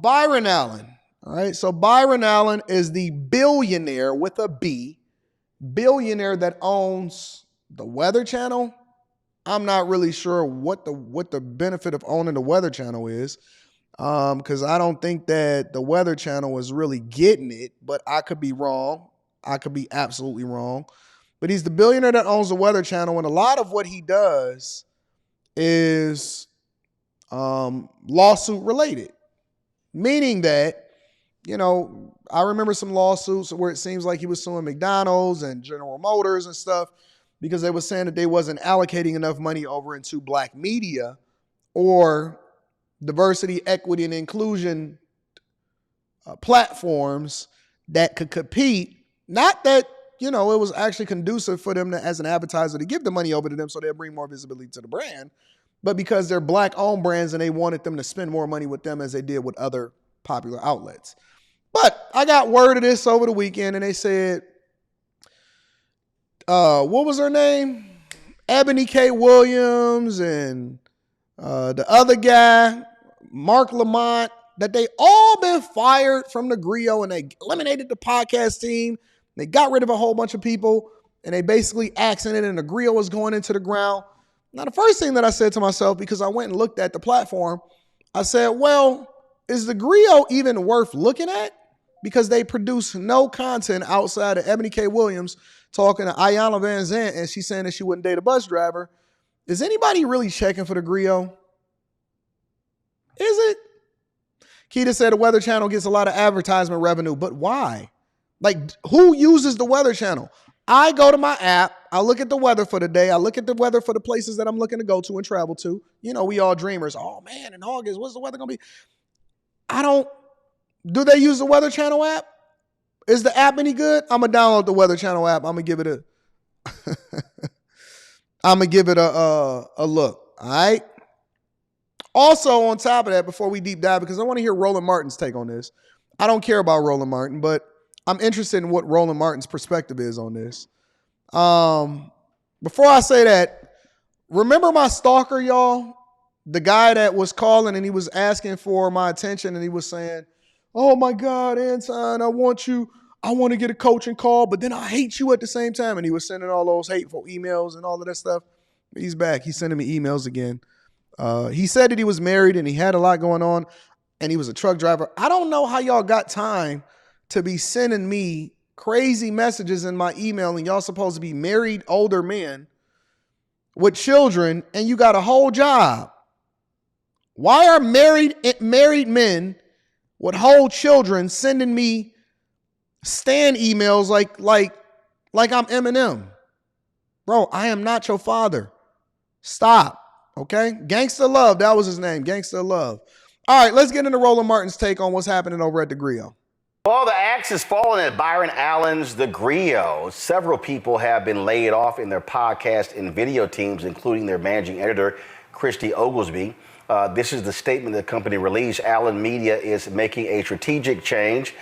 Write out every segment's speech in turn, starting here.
Byron Allen. All right. So Byron Allen is the billionaire with a B, billionaire that owns the Weather Channel. I'm not really sure what the benefit of owning the Weather Channel is, because I don't think that the Weather Channel is really getting it, but I could be wrong. I could be absolutely wrong. But he's the billionaire that owns the Weather Channel, and a lot of what he does is lawsuit related, meaning that, I remember some lawsuits where it seems like he was suing McDonald's and General Motors and stuff because they were saying that they wasn't allocating enough money over into black media or diversity, equity, and inclusion platforms that could compete. Not that, it was actually conducive for them as an advertiser to give the money over to them so they'll bring more visibility to the brand, but because they're black-owned brands and they wanted them to spend more money with them as they did with other popular outlets. But I got word of this over the weekend, and they said, what was her name? Eboni K. Williams and the other guy, Marc Lamont, that they all been fired from the Grio, and they eliminated the podcast team. They got rid of a whole bunch of people, and they basically accented, and the Grio was going into the ground. Now, the first thing that I said to myself, because I went and looked at the platform, I said, well, is the Grio even worth looking at? Because they produce no content outside of Eboni K. Williams talking to Ayanna Van Zandt, and she's saying that she wouldn't date a bus driver. Is anybody really checking for the Grio? Is it? Keita said the Weather Channel gets a lot of advertisement revenue, but why? Like, who uses the Weather Channel? I go to my app, I look at the weather for the day, I look at the weather for the places that I'm looking to go to and travel to. We all dreamers. Oh man, in August, what's the weather gonna be? Do they use the Weather Channel app? Is the app any good? I'm gonna download the Weather Channel app. I'm gonna give it a look. All right. Also, on top of that, before we deep dive, because I want to hear Roland Martin's take on this. I don't care about Roland Martin, but I'm interested in what Roland Martin's perspective is on this. Before I say that, remember my stalker, y'all? The guy that was calling and he was asking for my attention and he was saying, oh my God, Anton, I want to get a coaching call, but then I hate you at the same time. And he was sending all those hateful emails and all of that stuff. He's back. He's sending me emails again. He said that he was married and he had a lot going on and he was a truck driver. I don't know how y'all got time to be sending me crazy messages in my email, and y'all supposed to be married older men with children, and you got a whole job. Why are married men with whole children sending me stan emails like I'm Eminem? Bro, I am not your father. Stop, okay? Gangsta Love, that was his name, Gangsta Love. All right, let's get into Roland Martin's take on what's happening over at the Grio. Well, the axe is falling at Byron Allen's The Grio. Several people have been laid off in their podcast and video teams, including their managing editor, Christy Oglesby. This is the statement the company released. Allen Media is making a strategic change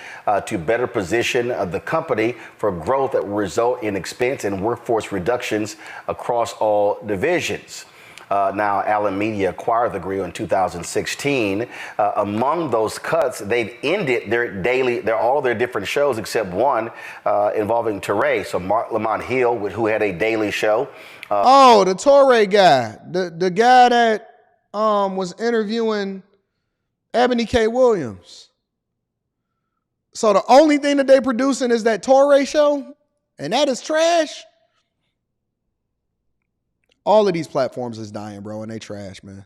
to better position the company for growth that will result in expense and workforce reductions across all divisions. Now, Allen Media acquired the Grio in 2016. Among those cuts, they've ended all their different shows except one involving Torre. So Marc Lamont Hill, who had a daily show. The Torre guy, the guy that was interviewing Eboni K. Williams. So the only thing that they producing is that Torre show, and that is trash. All of these platforms is dying, bro, and they trash, man.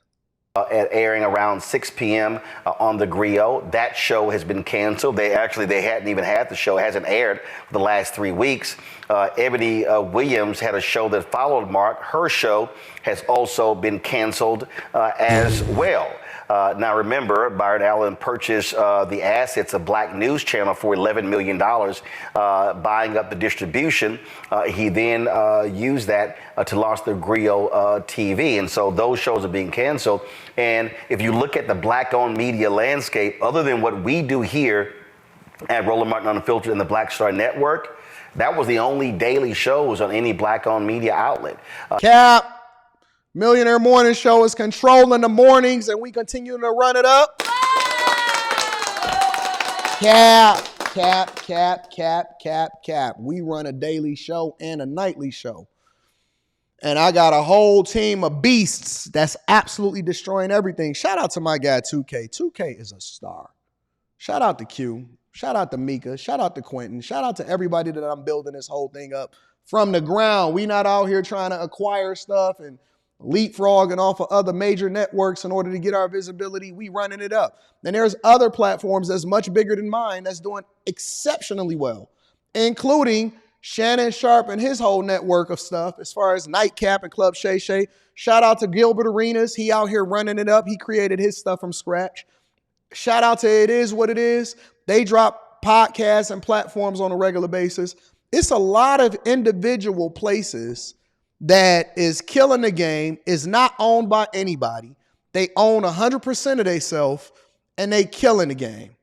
At airing around 6 p.m. On the Grio. That show has been canceled. They hadn't even had the show. It hasn't aired for the last 3 weeks. Eboni Williams had a show that followed Marc. Her show has also been canceled as well. Now, remember, Byron Allen purchased the assets of Black News Channel for $11 million, buying up the distribution. He then used that to launch the Grio TV. And so those shows are being canceled. And if you look at the Black-owned media landscape, other than what we do here at Roland Martin Unfiltered and the Black Star Network, that was the only daily shows on any Black-owned media outlet. Cap. Millionaire Morning Show is controlling the mornings, and we continue to run it up. Cap. We run a daily show and a nightly show. And I got a whole team of beasts that's absolutely destroying everything. Shout out to my guy 2K. 2K is a star. Shout out to Q. Shout out to Mika. Shout out to Quentin. Shout out to everybody that I'm building this whole thing up from the ground. We not out here trying to acquire stuff and leapfrogging off of other major networks in order to get our visibility. We running it up. And there's other platforms that's much bigger than mine that's doing exceptionally well, including Shannon Sharp and his whole network of stuff as far as Nightcap and Club Shay Shay. Shout out to Gilbert Arenas. He out here running it up. He created his stuff from scratch. Shout out to It Is What It Is. They drop podcasts and platforms on a regular basis. It's a lot of individual places that is killing the game, is not owned by anybody. They own 100% of themselves, and they killing the game.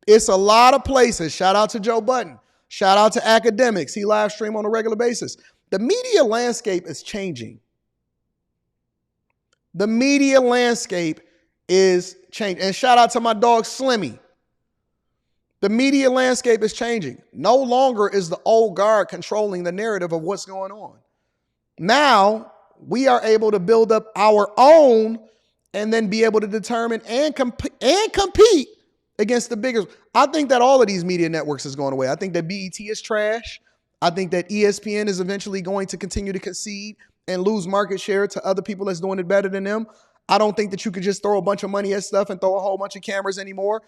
It's a lot of places. Shout out to Joe Button. Shout out to Academics. He live stream on a regular basis. The media landscape is changing. The media landscape is changing. And shout out to my dog Slimmy. The media landscape is changing. No longer is the old guard controlling the narrative of what's going on. Now we are able to build up our own and then be able to determine and compete against the biggest. I think that all of these media networks is going away. I think that BET is trash. I think that ESPN is eventually going to continue to concede and lose market share to other people that's doing it better than them. I don't think that you could just throw a bunch of money at stuff and throw a whole bunch of cameras anymore.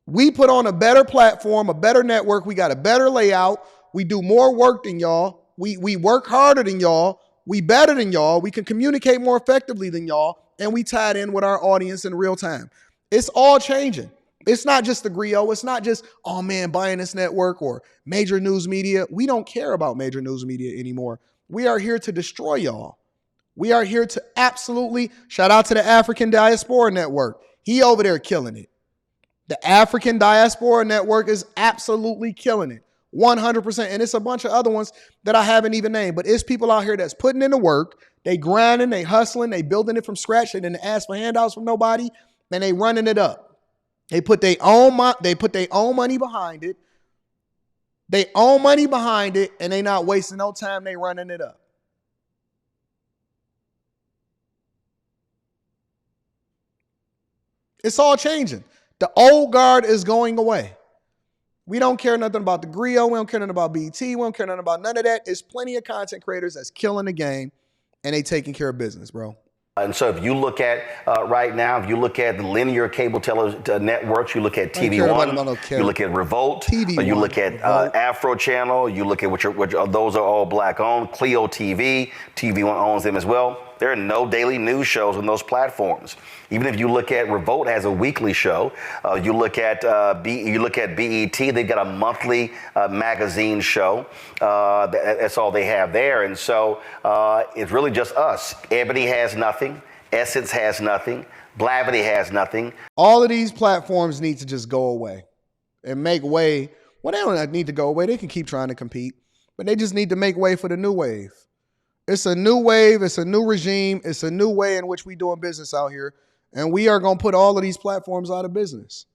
We put on a better platform, a better network. We got a better layout. We do more work than y'all. We work harder than y'all. We better than y'all. We can communicate more effectively than y'all. And we tied in with our audience in real time. It's all changing. It's not just the Grio. It's not just, oh man, buying this network or major news media. We don't care about major news media anymore. We are here to destroy y'all. We are here to absolutely, shout out to the African Diaspora Network. He over there killing it. The African Diaspora Network is absolutely killing it. 100%. And it's a bunch of other ones that I haven't even named. But it's people out here that's putting in the work. They grinding, they hustling, they building it from scratch. They didn't ask for handouts from nobody. And they running it up. They put their own money behind it. They own money behind it, and they not wasting no time. They running it up. It's all changing. The old guard is going away. We don't care nothing about the Grio. We don't care nothing about BT. We don't care nothing about none of that. There's plenty of content creators that's killing the game, and they taking care of business, bro. And so if you look at right now, if you look at the linear cable networks, you look at TV One, you look at Revolt, you look at Afro Channel, you look at which those are all black owned, Clio TV, TV One owns them as well. There are no daily news shows on those platforms. Even if you look at Revolt has a weekly show, you look at BET, they've got a monthly magazine show. That's all they have there, and so it's really just us. Ebony has nothing. Essence has nothing. Blavity has nothing. All of these platforms need to just go away and make way. Well, they don't need to go away. They can keep trying to compete, but they just need to make way for the new wave. It's a new wave. It's a new regime. It's a new way in which we doing business out here. And we are going to put all of these platforms out of business.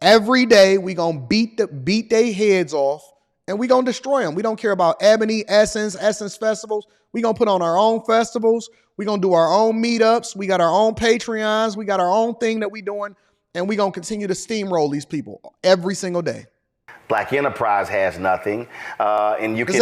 Every day, we going to beat their heads off, and we going to destroy them. We don't care about Ebony, Essence festivals. We going to put on our own festivals. We going to do our own meetups. We got our own Patreons. We got our own thing that we doing, and we going to continue to steamroll these people every single day. Black Enterprise has nothing, and you can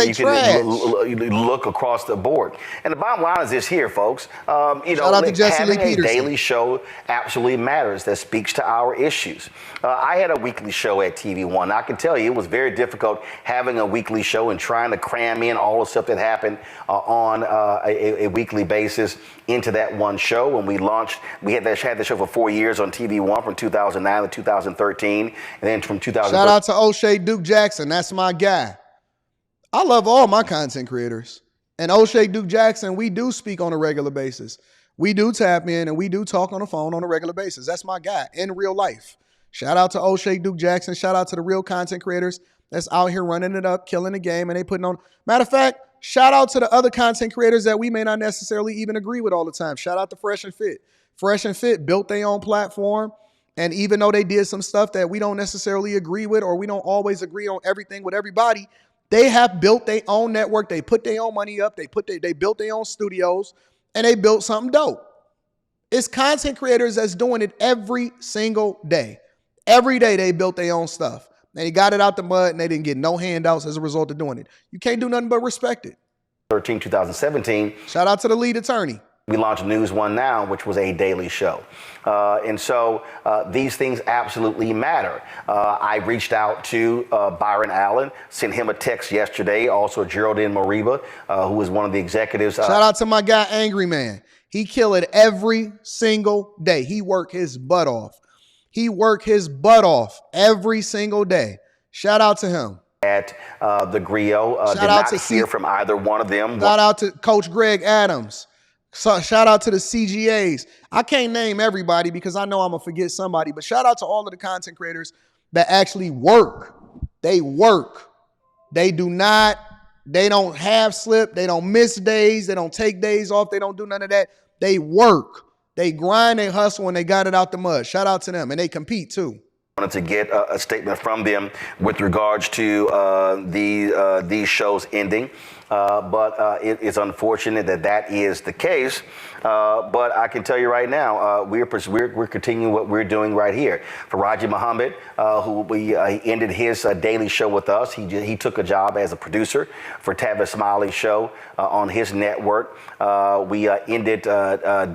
look across the board. And the bottom line is this here, folks. Having a daily show absolutely matters that speaks to our issues. I had a weekly show at TV One. I can tell you it was very difficult having a weekly show and trying to cram in all the stuff that happened on a weekly basis into that one show. When we launched, we had the show for 4 years on TV One from 2009 to 2013, and then from 2013. Shout out to O'Shea Duke Jackson. That's my guy. I love all my content creators. And O'Shea Duke Jackson, we do speak on a regular basis. We do tap in and we do talk on the phone on a regular basis. That's my guy in real life. Shout out to O'Shea Duke Jackson. Shout out to the real content creators that's out here running it up, killing the game, and they putting on. Matter of fact, shout out to the other content creators that we may not necessarily even agree with all the time. Shout out to Fresh and Fit. Fresh and Fit built their own platform, And even though they did some stuff that we don't necessarily agree with, or we don't always agree on everything with everybody, they have built their own network. They put their own money up. They built their own studios, and they built something dope. It's content creators that's doing it every single day. Every day they built their own stuff. They got it out the mud, and they didn't get no handouts as a result of doing it. You can't do nothing but respect it. 2017. Shout out to the lead attorney. We launched News One Now, which was a daily show. And so these things absolutely matter. I reached out to Byron Allen, sent him a text yesterday, also Geraldine Mariba, who was one of the executives. Shout out to my guy, Angry Man. He kill it every single day. He work his butt off. He work his butt off every single day. Shout out to him. At the Grio. Did not hear from either one of them. Shout out to Coach Greg Adams. So shout out to the CGAs. I can't name everybody because I know I'm going to forget somebody, but shout out to all of the content creators that actually work. They work. They don't have slip. They don't miss days. They don't take days off. They don't do none of that. They work. They grind, they hustle, and they got it out the mud. Shout out to them. And they compete too. Wanted to get a statement from them with regards to these shows ending. But it's unfortunate that is the case. But I can tell you right now, we're continuing what we're doing right here. Faraji Muhammad, who he ended his daily show with us. He took a job as a producer for Tavis Smiley's show on his network. We ended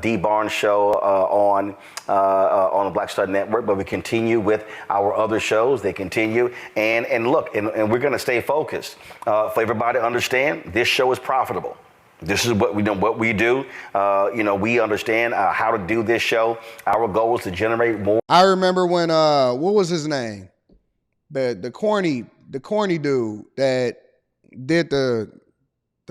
D Barnes' show on the Black Star Network, but we continue with our other shows. They continue, and look, and we're going to stay focused. For everybody to understand, this show is profitable. This is what we know. What we do. We understand how to do this show. Our goal is to generate more. I remember when what was his name? The corny dude that did the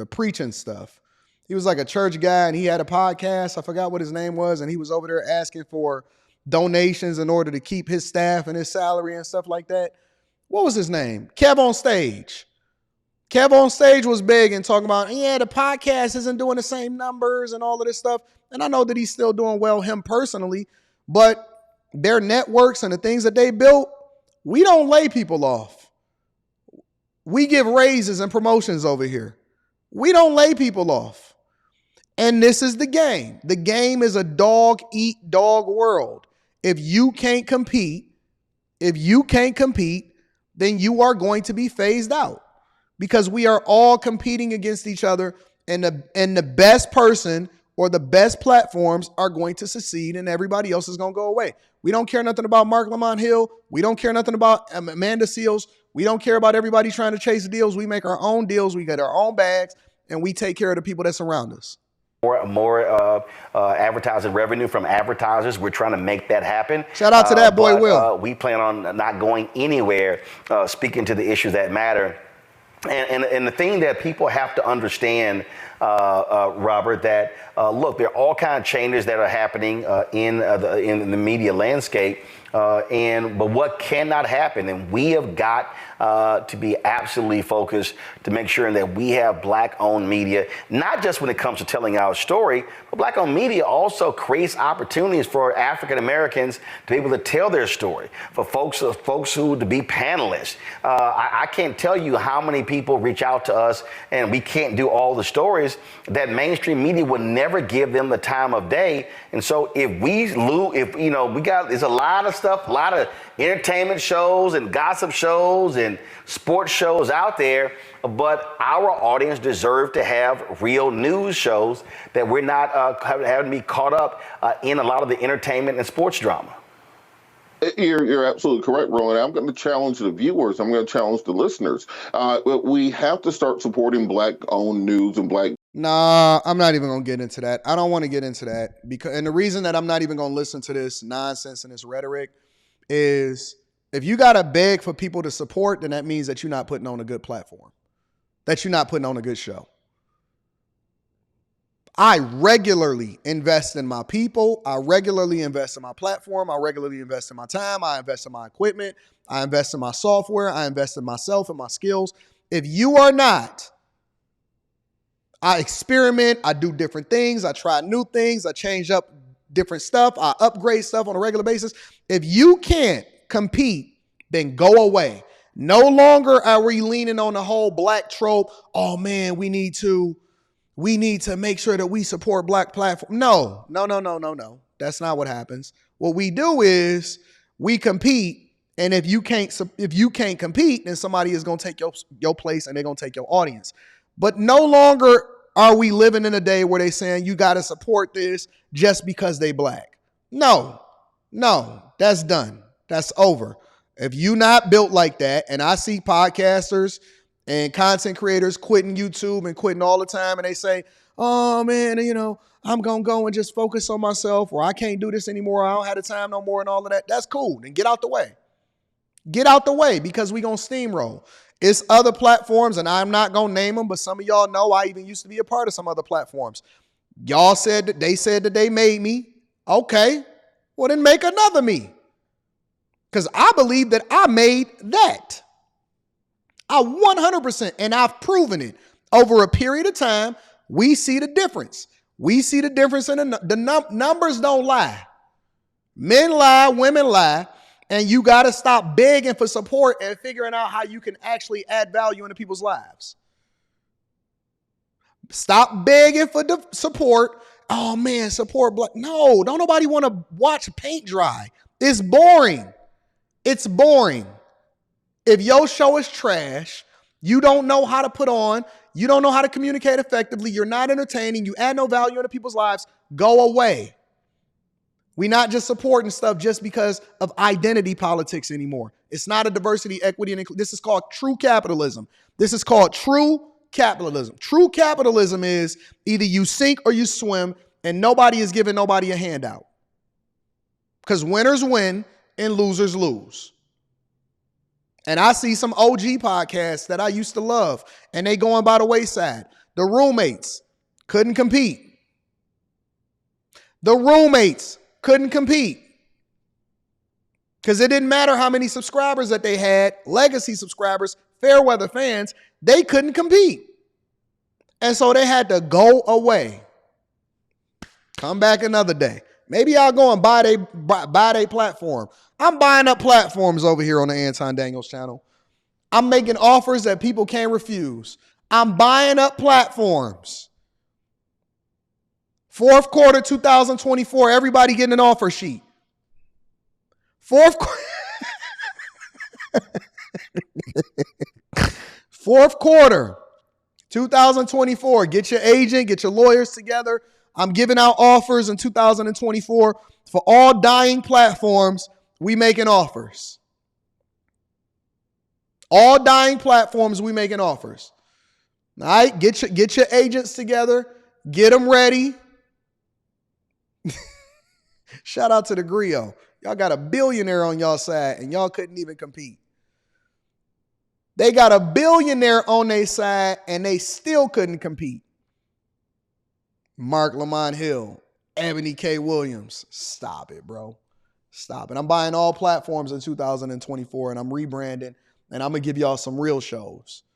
preaching stuff. He was like a church guy, and he had a podcast. I forgot what his name was, and he was over there asking for donations in order to keep his staff and his salary and stuff like that. What was his name? Kev on Stage. Kev on Stage was big and talking about, yeah, the podcast isn't doing the same numbers and all of this stuff. And I know that he's still doing well, him personally, but their networks and the things that they built, we don't lay people off. We give raises and promotions over here. We don't lay people off. And this is the game. The game is a dog-eat-dog world. If you can't compete, then you are going to be phased out. Because we are all competing against each other, and the best person or the best platforms are going to succeed, and everybody else is going to go away. We don't care nothing about Marc Lamont Hill. We don't care nothing about Amanda Seals. We don't care about everybody trying to chase deals. We make our own deals. We get our own bags, and we take care of the people that surround us. More advertising revenue from advertisers. We're trying to make that happen. Shout out to that boy, Will. We plan on not going anywhere, speaking to the issues that matter. And the thing that people have to understand, Robert, that look, there are all kinds of changes that are happening in the media landscape, but what cannot happen, and we have got to be absolutely focused to make sure that we have Black-owned media, not just when it comes to telling our story, but Black-owned media also creates opportunities for African Americans to be able to tell their story, for folks who to be panelists. I can't tell you how many people reach out to us, and we can't do all the stories that mainstream media would never give them the time of day. And so if we lose, there's a lot of stuff, a lot of entertainment shows and gossip shows and sports shows out there, but our audience deserve to have real news shows that we're not having to be caught up in a lot of the entertainment and sports drama. You're absolutely correct, Roland. I'm going to challenge the viewers. I'm going to challenge the listeners. We have to start supporting Black-owned news and Black. Nah, I'm not even going to get into that. I don't want to get into that and the reason that I'm not even going to listen to this nonsense and this rhetoric is if you got to beg for people to support, then that means that you're not putting on a good platform, that you're not putting on a good show. I regularly invest in my people. I regularly invest in my platform. I regularly invest in my time. I invest in my equipment. I invest in my software. I invest in myself and my skills. If you are not, I experiment. I do different things. I try new things. I change up different stuff. I upgrade stuff on a regular basis. If you can't compete, then go away. No longer are we leaning on the whole black trope. Oh man, we need to make sure that we support black platform. No. That's not what happens. What we do is we compete, and if you can't compete, then somebody is going to take your place and they're going to take your audience. But no longer are we living in a day where they're saying you got to support this just because they black. No, that's done. That's over. If you not built like that, and I see podcasters and content creators quitting YouTube and quitting all the time, and they say, oh man, I'm going to go and just focus on myself, or I can't do this anymore. I don't have the time no more and all of that. That's cool. Then get out the way. Get out the way, because we going to steamroll. It's other platforms, and I'm not going to name them, but some of y'all know I even used to be a part of some other platforms. Y'all said that they made me. Okay. Well, then make another me. Because I believe that I made that. I 100%, and I've proven it. Over a period of time, we see the difference. We see the difference in the numbers don't lie. Men lie, women lie, and you got to stop begging for support and figuring out how you can actually add value into people's lives. Stop begging for the support. Oh man, support black. No, don't nobody want to watch paint dry. It's boring. It's boring. If your show is trash, you don't know how to put on, you don't know how to communicate effectively, you're not entertaining, you add no value into people's lives, go away. We're not just supporting stuff just because of identity politics anymore. It's not a diversity, equity, and inclusion. This is called true capitalism. This is called true capitalism. True capitalism is either you sink or you swim, and nobody is giving nobody a handout. Because winners win and losers lose. And I see some OG podcasts that I used to love, and they going by the wayside. The roommates couldn't compete. The roommates couldn't compete. Because it didn't matter how many subscribers that they had, legacy subscribers, fair weather fans, they couldn't compete. And so they had to go away. Come back another day. Maybe I'll go and buy their platform. I'm buying up platforms over here on the Anton Daniels channel. I'm making offers that people can't refuse. I'm buying up platforms. Fourth quarter 2024, everybody getting an offer sheet. Fourth quarter 2024, get your agent, get your lawyers together. I'm giving out offers in 2024 for all dying platforms. We making offers. All dying platforms, we making offers. All right, get your agents together, get them ready. Shout out to the Grio. Y'all got a billionaire on y'all side, and y'all couldn't even compete. They got a billionaire on their side, and they still couldn't compete. Marc, Lamont Hill, Eboni K. Williams. Stop it, bro. Stop it. I'm buying all platforms in 2024, and I'm rebranding, and I'm going to give y'all some real shows.